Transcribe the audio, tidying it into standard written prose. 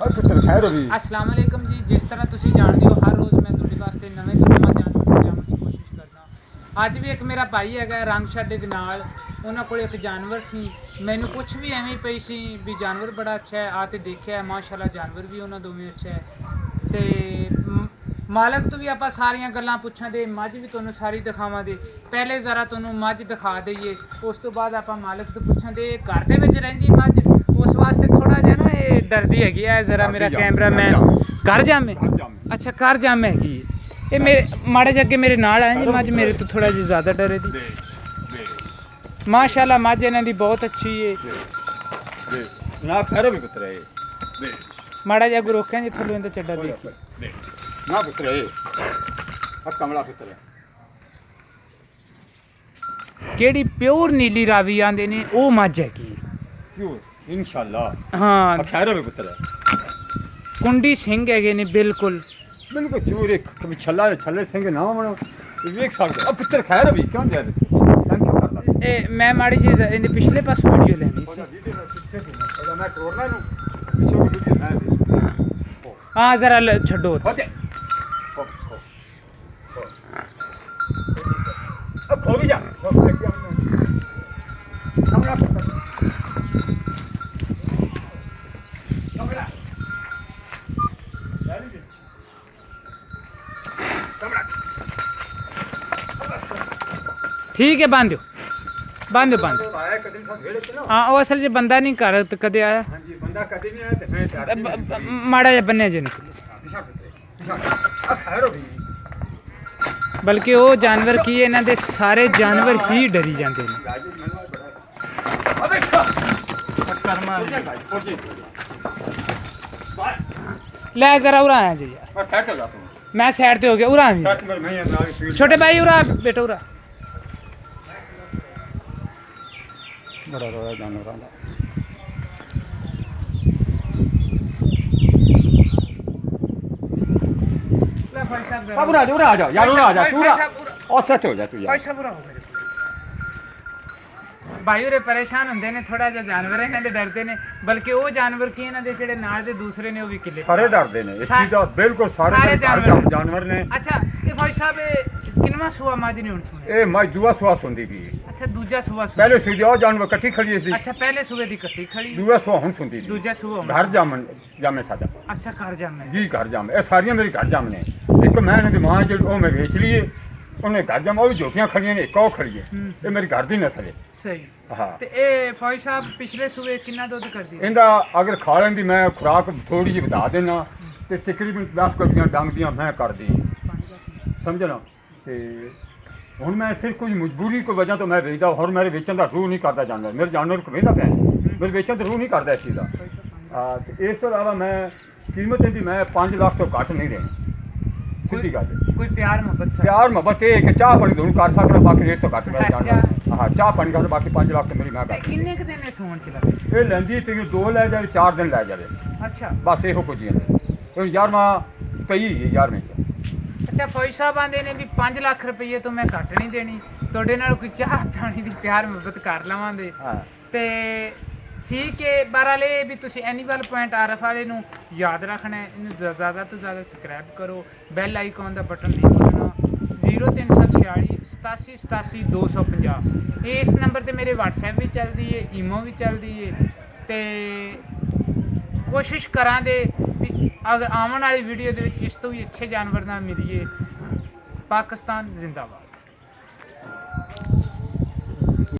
अस्सलाम वालेकुम जी। जिस तरह तुसी जानते हो हर रोज़ मैं तुहाडे वास्ते नवें तो नवां जानवर लियावन की कोशिश करना। अज भी एक मेरा भाई है रंग छड्डे दे नाल, उन्हां कोल एक जानवर सी। मैनू पुछ भी एवें पई सी भी जानवर बड़ा अच्छा है, आ ते देखिया माशाअल्लाह जानवर भी उन्हां दोवें अच्छा है। ते मालक तो भी आप सारियां गल्लां पुछां दे, मझ भी तुहानूं सारी दिखावां दे। पहले जरा तुहानूं मझ दिखा दईए, उस तो बाद आप मालक तो पुछां दे। घर दे विच रहिंदी मझ, उस वास्ते थोड़ा जिहा ना ये डरदी हैगी है। जरा मेरा कैमरामैन घर जामे, अच्छा घर जामे हैगी ये मेरे माड़े जे अगे मेरे नाल आए जी। मझ मेरे तो थोड़ा जी ज़्यादा डरे दी। माशाअल्लाह मझ इन्हां दी बहुत अच्छी है। माड़ा जिहा अगों रोकें जी, थल्लों इंदा चड्डा देखिए। केड़ी प्योर नीली रावी आंदे ने ओ मझ हैगी इंशाअल्लाह। हाँ, खैर भी पुत्र है, कुंडी सिंह हैगे ने बिल्कुल। बिल्कुल चूर एक छल्ला छल्ले सिंह ना बनो देख सकते अब पुत्र खैर भी क्यों दे थैंक यू करदा ए मैं माड़ी जी इहदे पिछले पास वीडियो लैनी सी। मैं टोरना नु पिछे वीडियो मैं हाँ जरा छड्डो होते अब खो भी जा कमरा ठीक है, बांध दो बांध दो बांध दो। आया कदम सा घेड़े च ना। हाँ वो असल च बंदा नहीं घर तो कदे आया। हां जी बंदा कदे नहीं आया ते मैं चार माड़ा जिहा बन्ने जे निकले। अब खैर भी बल्कि वो जानवर की इन्हां दे सारे जानवर ही डरी जाते हैं। ले जरा उरा आया जी यार, मैं साइड ते हो गया। उरा आ छोटे भाई, उरा बेटा उरा। बड़ा रोया जानवर अब उरा आ जा यार, उरा आ जा तू और सच हो जा तू यार। भाई उरे परेशान होंदे ने थोड़ा जिहा जानवर इन्हां दे डरदे ने, बल्कि वो जानवर की इन्हां दे जेहड़े नाल दे दूसरे ने वो भी किले सारे डरदे ने इस चीज दा बिल्कुल सारे जानवर ने। अच्छा ये फौज साहब किनवा सुआ मझ ने हुण सुने? ए मज दुआ सुआ सुनदी भी। अच्छा दूजा सुआ पहले सुई ओ जानवर कट्ठी खड़ी सी। अच्छा पहले सुबह दी कट्टी खड़ी, दुआ सुआ हुन सुनदी दूजा सुआ घर जामे सादा। अच्छा घर जामे जी घर जामे ए सारियां मेरी घर जामे ने। एक मैं इन्हां दी मां जो ओ मैं बेच लिए उन्हें घर जामे, ओ भी जोटियां खड़ियां ने, एक ओ खड़ी है। ए मेरी घर दी नस्ल है। सही। हां ते ए फौज साहब पिछले सुबह कितना दूध कर दिया? इंदा अगर खा लेंदी मैं खुराक थोड़ी जी बता देना ते तकरीबन 10 कट्टियां डंग दियां मैं कर दी, समझ ना। ते हुण मैं सिर्फ कोई मजबूरी को वजह तो मैं बेचदा, और मेरे बेचण दा रूह नहीं करदा जानवर। मेरे जानवर को वेंदा पे मेरे बेचण दा रूह नहीं करदा इस चीज़ दा। ते इस तो इलावा मैं कीमत इंदी मैं 5 लाख तो घट नहीं देनी, सीधी गल। कोई प्यार मोहब्बत सा प्यार मोहब्बत ये कि चाह पानी दोनों कर सकना, बाकी रेट तो घट मेरा जानवर। हाँ चाह पानी का बाकी 5 लाख तो मेरी मैं कर। किन्ने क दिन सोन च लगे? ये लैंदी ते 2 लै जाए 4 दिन लै जाए, अच्छा बस यो कुछ ही। यार मां पई है यार में। अच्छा फौज साहब आंदे ने भी 5 लाख रुपये तो मैं घट नहीं देनी, तुहाडे नाल कोई चाह पानी दी प्यार मोहब्बत कर लवांगे। ते ठीक है, बहरहाल ये भी तुसीं एनीमल पॉइंट आरएफ वाले नूं याद रखना है, इन्हूं ज़्यादा तो ज़्यादा सबसक्राइब करो, बैल आइकॉन का बटन नहीं भुल्लना। 0346 87 87 250 इस नंबर पर मेरे व्हाट्सएप भी चलती है, ईमो भी चलती है। तो कोशिश करा दे अगर आने वाली वीडियो दे विच इस तो भी अच्छे जानवर ना मिलिए। पाकिस्तान जिंदाबाद।